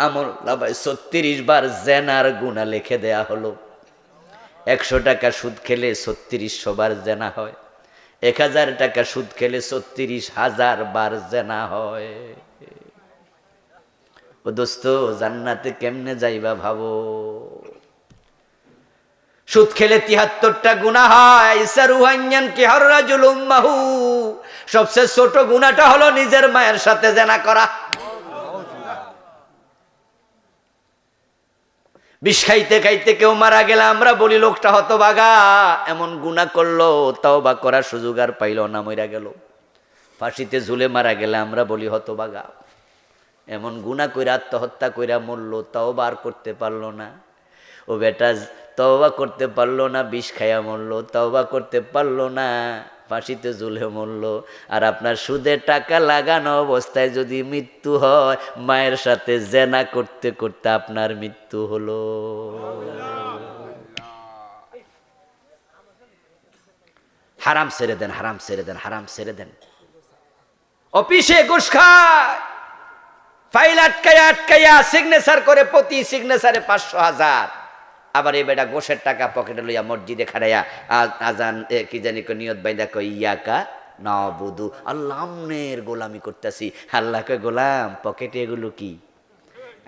আমল নামায় 36 বার জেনার গুনাহ লিখে দেয়া হলো। 100 টাকা সুদ খেলে 3600 বার জেনা হয়। 1000 টাকা সুদ খেলে 36,000 বার জেনা হয়। ও দোস্ত, জান্নাতে কেমনে যাইবা ভাবো। সুদ খেলে 73টা গুনাহ হয়। ইসারুহান্যান কি হররাজুল উম্মাহু, সবচেয়ে ছোট গুনাহটা হলো নিজের মায়ের সাথে জেনা করা। বিষ খাইতে খাইতে কেউ মারা গেলে আমরা বলি লোকটা হতভাগা, এমন গুনাহ করলো, তওবা করার সুযোগ আর পাইল না, মইরা গেল। ফাঁসিতে ঝুলে মারা গেলে আমরা বলি হতভাগা, এমন গুনাহ কইরা আত্মহত্যা কইরা মরলো, তওবা আর করতে পারলো না। ও বেটা তওবা করতে পারলো না, বিষ খাইয়া মরলো, তওবা করতে পারলো না, ফাঁসিতে ঝুলে মরলো। আর আপনার সুদে টাকা লাগানো অবস্থায় যদি মৃত্যু হয়, মায়ের সাথে জেনা করতে করতে আপনার মৃত্যু হলো। হারাম ছেড়ে দেন, হারাম ছেড়ে দেন, হারাম ছেড়ে দেন। অফিসে ঘুষ খায়, ফাইল আটকাইয়া আটকাইয়া সিগনেচার করে, প্রতি সিগনেচারে 500,000। আবার এই বেটা গোশের টাকা পকেটে লইয়া মসজিদে খাড়াইয়া আজান কি জানি নিয়ত বাইদা কই ইয়াকা নাবুদু, আল্লাহ আমনের গোলামি করতেছি। আল্লাহকে গোলাম, পকেটে এগুলো কি?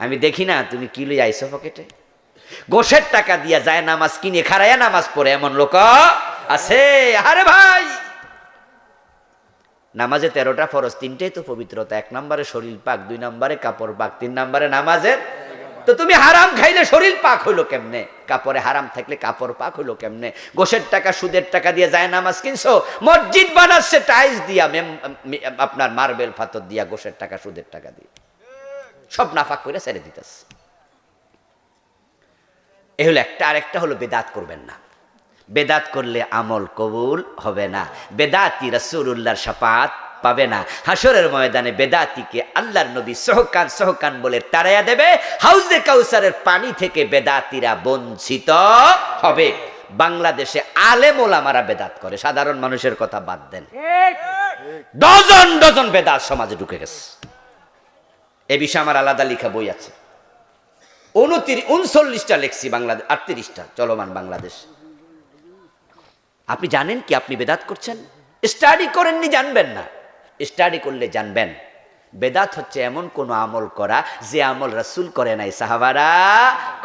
আমি দেখি না তুমি কি লই আইছো পকেটে? গোশের টাকা দিয়া যায় নামাজ কিনে খাড়াইয়া নামাজ পড়ে এমন লোক আছে। আরে ভাই, নামাজে 13টা ফরজ, 3টাই তো পবিত্রতা। 1 নম্বরে শরীর পাক, 2 নম্বরে কাপড় পাক, 3 নম্বরে নামাজের। তো তুমি হারাম খাইলে শরীর পাক হইলো কেমনে? কাপড়ে হারাম থাকলে কাপড় পাক হইলো কেমনে? গোশের টাকা সুদের টাকা দিয়ে যায় নামাজ কিনছো, মসজিদ বানাচ্ছে টাইলস দিয়া, আপনার মার্বেল পাথর দিয়া, গোশের টাকা সুদের টাকা দিয়ে সব নাফাক করে ছেড়ে দিতেছে। এ হলো একটা। আরেকটা হলো বেদাত করবেন না। বেদাত করলে আমল কবুল হবে না। বেদাতি রাসূলুল্লাহর শাফাত পাবে না। হাসরের ময়দানে বেদাতিকে আল্লাহর নবী সহকান সহকান বলে তাড়াইয়া দেবে। হাউজে কাউসারের পানি থেকে বেদাতিরা বঞ্চিত হবে। বাংলাদেশে আলেম ওলামারা বেদাত করে, সাধারণ মানুষের কথা বাদ দেন। ডজন ডজন বেদাত সমাজে ঢুকে গেছে। এ বিষয়ে আমার আলাদা লেখা বই আছে। 39টা লেখছি, বাংলাদেশ 38টা চলমান বাংলাদেশ। আপনি জানেন কি আপনি বেদাত করছেন? স্টাডি করেননি, জানবেন না। স্টাডি করলে জানবেন বেদাত হচ্ছে এমন কোন আমল করা যে আমল রাসূল করে নাই, সাহাবারা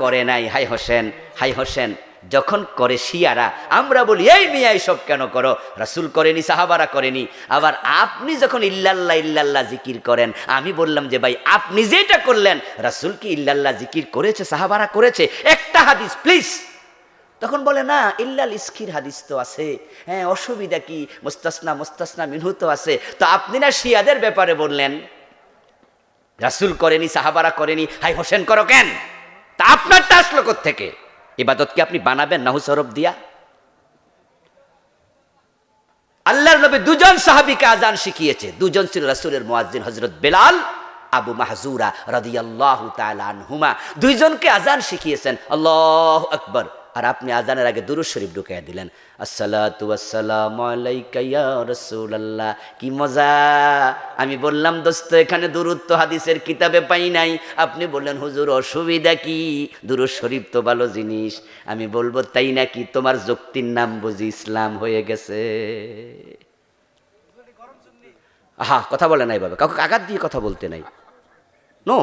করে নাই। হাই হোসেন, হাই হোসেন যখন করে শিয়ারা, আমরা বলি এই মিয়া সব কেন করো? রাসূল করেনি, সাহাবারা করেনি। আবার আপনি যখন ইল্লাল্লাহ ইল্লাল্লাহ জিকির করেন, আমি বললাম যে ভাই আপনি যেটা করলেন রাসূল কি ইল্লাল্লাহ জিকির করেছে, সাহাবারা করেছে? একটা হাদিস প্লিজ। তখন বলে না, ইল্লাল ইসকির হাদিস তো আছে, হ্যাঁ অসুবিধা কি, মুস্তাসনা মুস্তাসনা মিনহু তো আছে। তো আপনি না শিয়াদের ব্যাপারে বললেন রাসূল করেনি, সাহাবারা করেনি, হাই হোসেন করো কেন? তা আপনারটা আসলো কোত্থেকে? ইবাদত কি আপনি বানাবেন নাহু সরব দিয়া? আল্লাহর নবী 2জন সাহাবীকে আজান শিখিয়েছে। 2জন ছিল রাসূলের মুয়াজ্জিন, হযরত বেলাল, আবু মাহজুরা রাদিয়াল্লাহু তাআলা আনহুমা। 2জনকে আজান শিখিয়েছেন, আল্লাহু আকবার। আর আপনি আজানের আগে দুরূদ শরীফ ঢুকাইয়া দিলেন, আসসালাতু ওয়াসসালামু আলাইকা ইয়া রাসূলুল্লাহ। কি মজা! আমি বললাম দোস্ত এখানে দুরূদ তো হাদিসের কিতাবে পাই নাই। আপনি বললেন হুজুর অসুবিধা কি, দুরূদ শরীফ তো ভালো জিনিস। আমি বলবো তাই নাকি? তোমার যুক্তির নাম বুঝি ইসলাম হয়ে গেছে। আহা, কথা বলে নাই বাবা, কাউকে আঘাত দিয়ে কথা বলতে নাই। নো,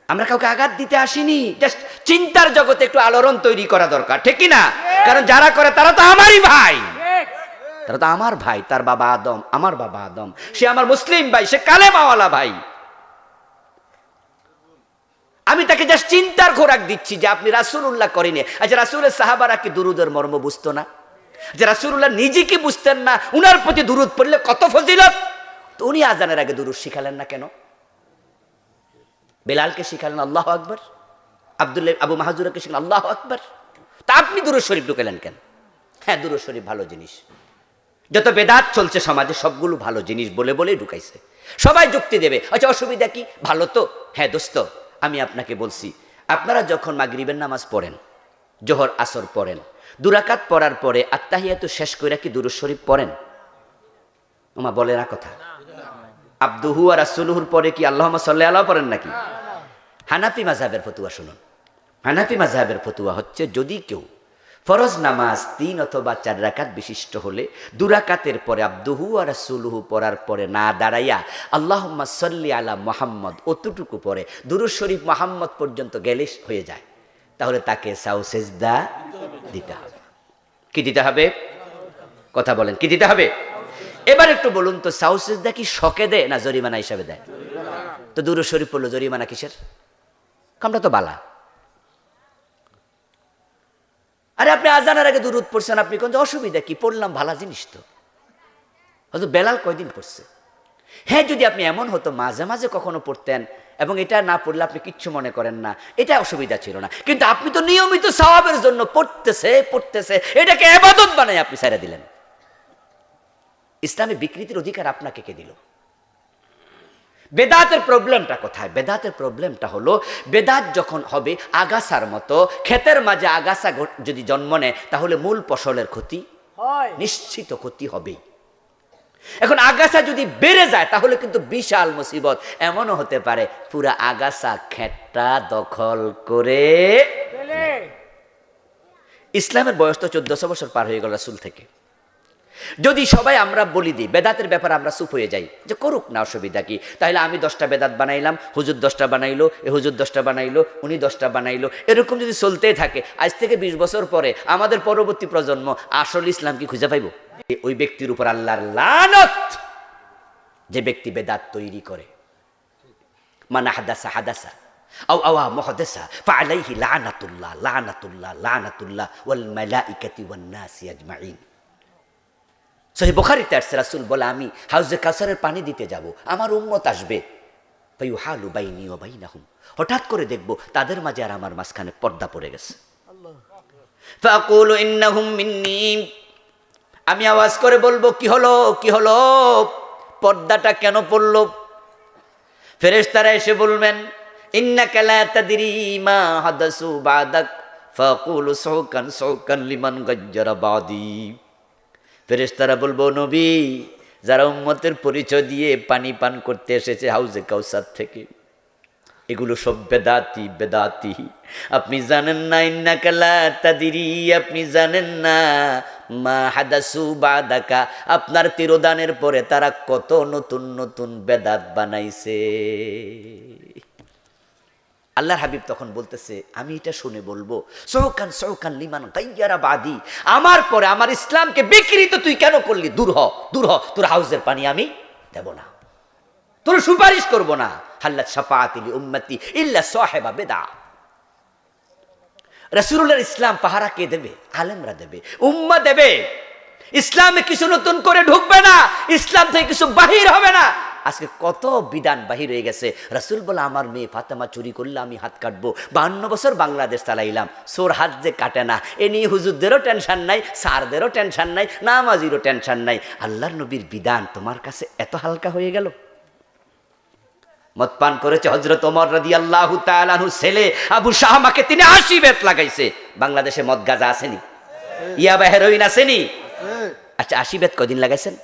আমরা কাউকে আঘাত দিতে আসিনি, জাস্ট চিন্তার জগতে একটু আলোড়ন তৈরি করা দরকার, ঠিক কি না? কারণ যারা করে তারা তো আমারই ভাই, তারা তো আমার ভাই। তার বাবা আদম, আমার বাবা আদম, সে আমার মুসলিম ভাই, সে কালেমাওয়ালা ভাই। আমি তাকে জাস্ট চিন্তার খোরাক দিচ্ছি যে আপনি রাসূলুল্লাহ করেনি। আচ্ছা, রাসূলের সাহাবারা কি দুরুদের মর্ম বুঝতো না? যে রাসূলুল্লাহ নিজে কি বুঝতেন না উনার প্রতি দুরুদ পড়লে কত ফজিলত? তো উনি আজানের আগে দুরুদ শিখালেন না কেন? বেলালকে শিখালেন আল্লাহু আকবার, আবু মাহজুরাকে শিখালেন আল্লাহু আকবার। তা আপনি দুরূদ শরীফ ঢুকালেন কেন? হ্যাঁ, দুরূদ শরীফ ভালো জিনিস। যত বেদাত চলছে সমাজে সবগুলো ভালো জিনিস বলে বলে ঢুকাইছে। সবাই যুক্তি দেবে, আচ্ছা অসুবিধা কি, ভালো তো। হ্যাঁ দোস্ত, আমি আপনাকে বলছি, আপনারা যখন মাগরিবের নামাজ পড়েন, জোহর আসর পড়েন, 2 রাকাত পড়ার পরে আত্তাহিয়াতু শেষ কইরা কি দুরূদ শরীফ পড়েন? ওমা বলে না কথা। আবদুহু ওয়া রাসূলুহুর পরে কি আল্লাহুম্মা সাল্লি আলা পড়েন নাকি? হানাফি মাযহাবের ফতোয়া শুনুন। হানাফি মাযহাবের ফতোয়া হচ্ছে যদি কেউ ফরজ নামাজ 3 অথবা 4 রাকাত বিশিষ্ট হলে 2 রাকাতের পরে আবদুহু ওয়া রাসূলুহু পড়ার পরে না দাঁড়াইয়া আল্লাহুম্মা সাল্লি আলা মুহাম্মদ অতটুকু পরে দুরূদ শরীফ মুহাম্মদ পর্যন্ত গেলে হয়ে যায়, তাহলে তাকে সাউ সেজদা দিতে হবে। কি দিতে হবে? কথা বলেন, কি দিতে হবে? এবার একটু বলুন তো, সাউ সেজদা কি শকে দেয় না জরিমানা হিসাবে দেয়? তো দুরূদ শরীফ পড়লো জরিমানা কিসের? কামটা তো বালা। আরে আপনি আজানের আগে দুরূদ পড়ছেন, আপনি কোন অসুবিধা কি? পড়লাম, ভালো জিনিস তো। হয়তো বেলাল কয়দিন পড়ছে? হ্যাঁ, যদি আপনি এমন হতো মাঝে মাঝে কখনো পড়তেন এবং এটা না পড়লে আপনি কিচ্ছু মনে করেন না, এটা অসুবিধা ছিল না। কিন্তু আপনি তো নিয়মিত সওয়াবের জন্য পড়তেছে, এটাকে ইবাদত বানায় আপনি ছেড়ে দিলেন। ইসলামে বিকৃতির অধিকার আপনাকে কে দিল? বেদাতের প্রবলেমটা কোথায়? বেদাতের প্রবলেমটা হলো, বেদাত যখন হবে আগাছার মতো, ক্ষেতের মাঝে আগাছা যদি জন্ম নেয় তাহলে মূল ফসলের ক্ষতি নিশ্চিত ক্ষতি হবেই। এখন আগাছা যদি বেড়ে যায় তাহলে কিন্তু বিশাল মুসিবত। এমনও হতে পারে পুরা আগাছা খেটটা দখল করে। ইসলামের বয়স তো 1400 বছর পার হয়ে গেল রাসূল থেকে। যদি সবাই আমরা বলি দিই বেদাতের ব্যাপারে আমরা চুপ হয়ে যাই যে করুক না, অসুবিধা কি, তাহলে আমি 10টা বেদাত বানাইলাম, হুজুর 10টা বানাইলো, এ হুজুর 10টা বানাইলো, উনি 10টা বানাইলো, এরকম যদি চলতেই থাকে আজ থেকে 20 বছর পরে আমাদের পরবর্তী প্রজন্ম আসল ইসলাম কি খুঁজে পাইব? ওই ব্যক্তির উপর আল্লাহর লানত যে ব্যক্তি বেদাত তৈরি করে। মান হাদাসা হাদাসা আও আওয়া মুহদাসা ফাআলাইহি লানাতুল্লাহ লানাতুল্লাহ লানাতুল্লাহ ওয়াল মালাইকাতি ওয়ান নাসি আজমাইন। সহিহ বুখারীতে আসছে রাসূল বলে আমি হাউজে কাউসারের পানি দিতে যাব, আমার উম্মত আসবে, ফায়ুহালু বাইনি ওয়া বাইনাহুম, হঠাৎ করে দেখব তাদের মাঝে আর আমার মাঝখানে পর্দা পড়ে গেছে। ফাকুলু ইন্নাহুম মিন্নি, আমি আওয়াজ করে বলবো কি হলো কি হলো, পর্দাটা কেন পড়লো? ফেরেশতারা এসে বলবেন ইন্নাকা লা তাদরি মা হাদাসু বাদাক ফাকুলু সুকান সুকান লিমান গাজ্জারা বাদি। ফেরেশতারা বলবো নবী, যারা উম্মতের পরিচয় দিয়ে পানি পান করতে এসেছে হাউজে কাউসার থেকে, এগুলো সব বেদাতি বেদাতি। আপনি জানেন না ইন্নাকা লা তাদরি, আপনি জানেন না মা হাদাসু বাদাকা, আপনার তিরোদানের পরে তারা কত নতুন নতুন বেদাত বানাইছে। আল্লাহর হাবিব তখন বলতেছে আমি এটা শুনে বলবো সৌকান সৌকান লিমান গাইয়ারা বাদি, আমার পরে আমার ইসলামকে বিকৃত তুই কেন করলি? দূর হ দূর হ, তোর হাউজের পানি আমি দেব না, তোর সুপারিশ করব না। হাল্লাত শাফাআতি লি উম্মতি ইল্লা সাহিবা বিদআ। রাসূলুল্লাহর ইসলাম পাহারা কে দেবে? আলেমরা দেবে, উম্মাহ দেবে। ইসলামে কিছু নতুন করে ঢুকবে না, ইসলাম থেকে কিছু বাহির হবে না। আজকে কত বিধান বাহির হয়ে গেছে। রাসূল বলে আমার মেয়ে ফাতেমা চুরি করলে আমি হাত কাটবো। 52 বছর বাংলাদেশ চালাইলাম, সোর হাত যে কাটে না, এ নিয়ে হুজুরদেরও টেনশন নাই, স্যারদেরও টেনশন নাই, নামাজিরও টেনশন নাই। আল্লাহর নবীর বিধান তোমার কাছে এত হালকা হয়ে গেল। মদ পান করেছে হযরত ওমর রাদিয়াল্লাহু তাআলা আনহু ছেলে আবু শাহমাকে তিনি 80 বেত লাগাইছে। বাংলাদেশে মদ গাঁজা আসেনি, ইয়াবা হেরোইন আসেনি। আচ্ছা 80 বেত কদিন লাগাইছেন?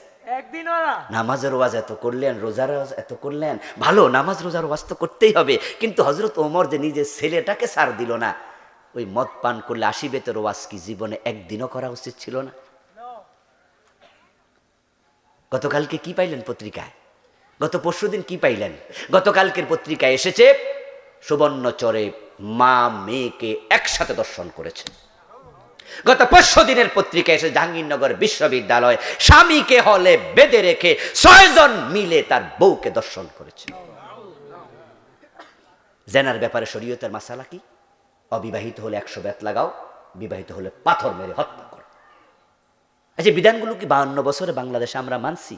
একদিনও না। নামাজের ওয়াজ এত করলেন, রোজার ওয়াজ এত করলেন, ভালো, নামাজ রোজার ওয়াজ তো করতেই হবে, কিন্তু হযরত ওমর যে নিজের ছেলেটাকে ছাড় দিল না, ওই মদ পান করলে 80 বেতের ওয়াজ কি জীবনে একদিনও করা উচিত ছিল না? গতকালকে কি পাইলেন পত্রিকায়? গত পরশুদিন কি পাইলেন? গতকালকের পত্রিকায় এসেছে সুবর্ণচরে মা মেয়েকে একসাথে দর্শন করেছে। গত 5 দিনের পত্রিকায় এসে জাহাঙ্গীরনগর বিশ্ববিদ্যালয় স্বামীকে হলে বেঁধে রেখে 6 জন মিলে তার বউকে দর্শন করেছে। জেনার ব্যাপারে শরীয়তের মাসালা কি? অবিবাহিত হলে 100 বেত লাগাও, বিবাহিত হলে পাথর মেরে হত্যা করো। আচ্ছা বিধানগুলো কি 52 বছরে বাংলাদেশে আমরা মানছি?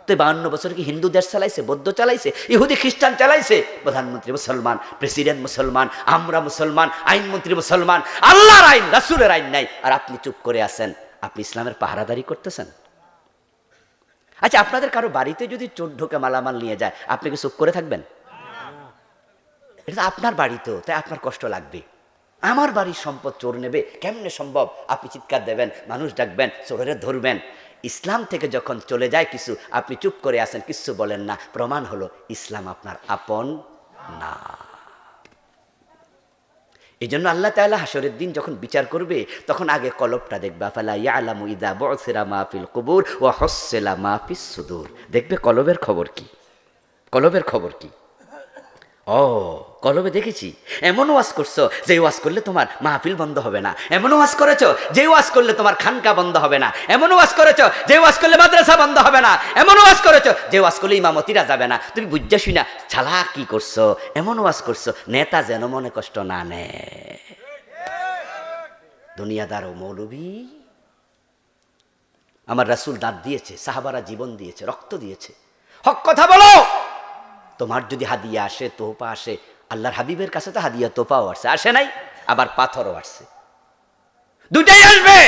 তো 52 বছর কি হিন্দু দেশ চালাইছে, বৌদ্ধ চালাইছে, ইহুদি খ্রিস্টান চালাইছে? প্রধানমন্ত্রী মুসলমান, প্রেসিডেন্ট মুসলমান, আমরা মুসলমান, আইনমন্ত্রী মুসলমান, আল্লাহর আইন রাসূলের আইন নাই, আর আপনি চুপ করে আছেন। আপনি ইসলামের পাহারাদারি করতেছেন। আচ্ছা আপনাদের কারো বাড়িতে যদি চোর ঢোকে মালামাল নিয়ে যায়, আপনি কি চুপ করে থাকবেন? এটা আপনার বাড়ি, তো তাই আপনার কষ্ট লাগবে। আমার বাড়ির সম্পদ চোর নেবে, কেমনে সম্ভব? আপনি চিৎকার দেবেন, মানুষ ডাকবেন, চোরের ধরবেন। ইসলাম থেকে যখন চলে যায় কিছু, আপনি চুপ করে আছেন, কিছু বলেন না, প্রমাণ হলো ইসলাম আপনার আপন না। এই জন্য আল্লাহ তাআলা হাসরের দিন যখন বিচার করবে তখন আগে কলবটা দেখবে। আফালা ইয়ালামু ইযা বু'সিরা মা ফিল কুবুর ওয়া হুসসিলা মা ফিস সুদূর। দেখবে কলবের খবর কি, কলবের খবর কি। ও কলবে দেখেছি, এমন ওয়াজ করছো যে ওয়াজ করলে তোমার মাহফিল বন্ধ হবে না, এমন ওয়াজ করেছো যে ওয়াজ করলে তোমার খানকা বন্ধ হবে না, এমন ওয়াজ করেছো যে ওয়াজ করলে মাদ্রাসা বন্ধ হবে না, এমন ওয়াজ করেছো যে ওয়াজ করলে ইমামতিরা যাবে না। তুমি বুঝা শুনা ছালা কি করছো, এমন ওয়াজ করছো নেতা যেন মনে কষ্ট না নেয়। দুনিয়াদার ও মৌলবী। আমার রাসূল দাঁত দিয়েছে, সাহাবারা জীবন দিয়েছে, রক্ত দিয়েছে। হক কথা বলো। তোমার যদি হাদিয়া আসে, তোহফা আসে, আল্লাহর হাবিবের কাছে তো হাদিয়া তোহফাও আসছে, আসে নাই? আবার পাথরও আসছে, দুটাই আসবে।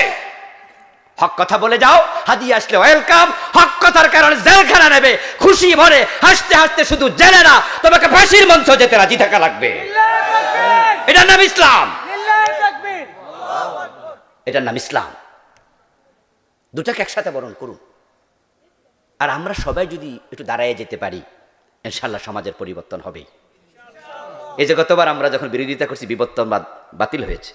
হক কথা বলে যাও, হাদিয়া আসলে ওয়েলকাম। হক কথার কারণে জেলখানা নেবে, খুশি ভরে হাসতে হাসতে শুধু জেলে না, তোমাকে ফাঁসির মঞ্চ যেতে রাজি থাকা লাগবে। এটার নাম ইসলাম, এটার নাম ইসলাম। দুটাকে একসাথে বরণ করুন। আর আমরা সবাই যদি একটু দাঁড়ায় যেতে পারি, ইনশাআল্লাহ সমাজের পরিবর্তন হবেই। এই যে গতবার আমরা যখন বিরোধিতা করছি বিবর্তনবাদ বাতিল হয়েছে,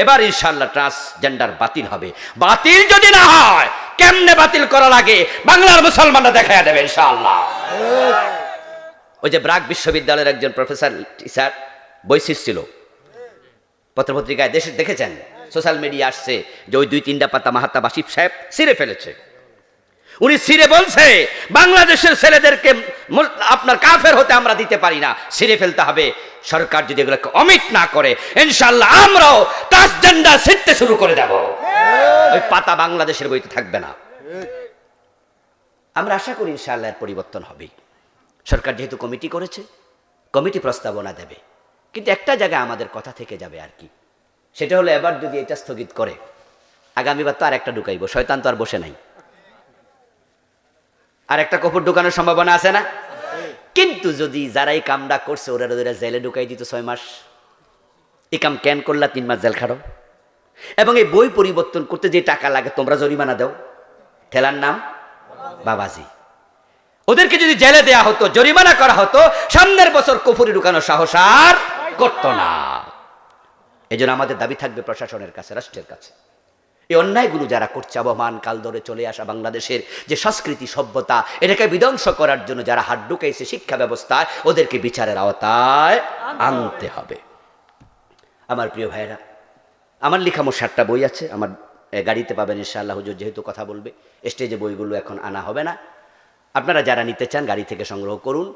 এবার ইনশাআল্লাহ ট্রান্সজেন্ডার বাতিল হবে। বাতিল যদি না হয়, কেমনে বাতিল করা লাগে বাংলার মুসলমানরা দেখায় দেবে ইনশাআল্লাহ। ওই যে ব্রাক বিশ্ববিদ্যালয়ের একজন প্রফেসর টিচার বই ছিল, পত্রপত্রিকায় দেশে দেখেছেন, সোশ্যাল মিডিয়া আসছে যে ওই 2-3টা পাতা মাহাত্মা বাসিফ সাহেব ছিঁড়ে ফেলেছে। উনি ছিঁড়ে বলছে বাংলাদেশের ছেলেদেরকে আপনার কাফের হতে আমরা দিতে পারি না, ছিঁড়ে ফেলতে হবে। সরকার যদি এগুলোকে অমিট না করে, ইনশাআল্লাহ আমরাও ট্রান্সজেন্ডার ছিঁড়তে শুরু করে দেব। ওই পাতা বাংলাদেশের বইতে থাকবে না। আমরা আশা করি ইনশাআল্লাহ এর পরিবর্তন হবে। সরকার যেহেতু কমিটি করেছে, কমিটি প্রস্তাবনা দেবে, কিন্তু একটা জায়গায় আমাদের কথা থেকে যাবে আর কি, সেটা হলো এবার যদি এটা স্থগিত করে, আগামীবার তো আর একটা ঢুকাইব, শয়তান তো আর বসে নাই, আর একটা কপুর ঢুকানোর সম্ভাবনা আছে না? কিন্তু যদি যারা এই কামটা করছে ওরা জেলে ঢুকাই দিত 6 মাস, এই কাম ক্যান করলা 3 মাস জেল খাড়ো, এবং এই বই পরিবর্তন করতে যে টাকা লাগে তোমরা জরিমানা দাও, ঠেলার নাম বাবাজি। ওদেরকে যদি জেলে দেয়া হতো, জরিমানা করা হতো, সামনের বছর কুফরি ঢুকানোর সাহস আর করত না। এই জন্য আমাদের দাবি থাকবে প্রশাসনের কাছে, রাষ্ট্রের কাছে, এই অন্যায়গুলো যারা করছে, আবহমান কাল ধরে চলে আসা বাংলাদেশের যে সংস্কৃতি সভ্যতা, এটাকে বিধ্বংস করার জন্য যারা হাত ঢুকাইছে শিক্ষা ব্যবস্থায়, ওদেরকে বিচারের আওতায় আনতে হবে। আমার প্রিয় ভাইয়েরা, আমার লেখা মোট 7টা বই আছে, আমার গাড়িতে পাবেন ইনশাআল্লাহ। হুজুর যেহেতু কথা বলবে, স্টেজে বইগুলো এখন আনা হবে না। আপনারা যারা নিতে চান গাড়ি থেকে সংগ্রহ করুন।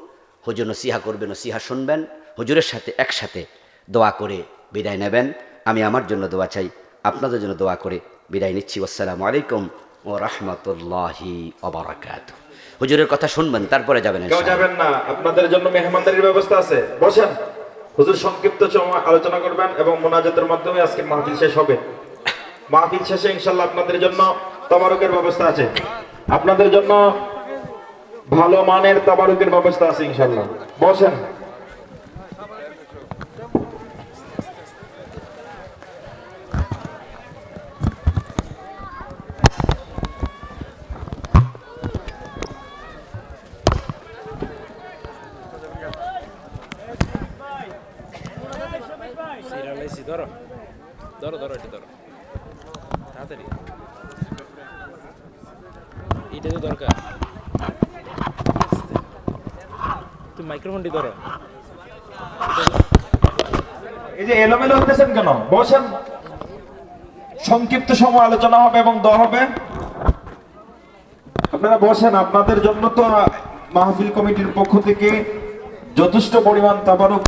হুজুর নসিহা করবেন, নসিহা শুনবেন, হুজুরের সাথে একসাথে দোয়া করে বিদায় নেবেন। আমি আমার জন্য দোয়া চাই, আপনাদের জন্য দোয়া করে বিদায় নিচ্ছি। আসসালামু আলাইকুম ওয়া রাহমাতুল্লাহি ওয়া বারাকাতুহু। হুজুরের কথা শুনবেন, তারপরে যাবেন। কেউ যাবেন না, আপনাদের জন্য মেহমানদারির ব্যবস্থা আছে, বসেন। হুজুর সংক্ষিপ্ত আলোচনা করবেন এবং মোনাজাতের মাধ্যমে আজকে মাহফিল শেষ হবে। মাহফিল শেষে ইনশাআল্লাহ আপনাদের জন্য তাবারুকের ব্যবস্থা আছে, আপনাদের জন্য ভালো মানের তাবারুকের ব্যবস্থা আছে ইনশাআল্লাহ। বসেন। ধরো ধরো ধরো, এটা ধরো তাড়াতাড়ি, এটা তো দরকার। তুমি মাইক্রোফোনটি ধরো। এই যে এলোমেলো হতেছেন কেন? বসেন। সংক্ষিপ্ত সময় আলোচনা হবে এবং দোয়া হবে। আপনারা বসেন। আপনাদের জন্য তো মাহফিল কমিটির পক্ষ থেকে যথেষ্ট পরিমাণ তাবারুক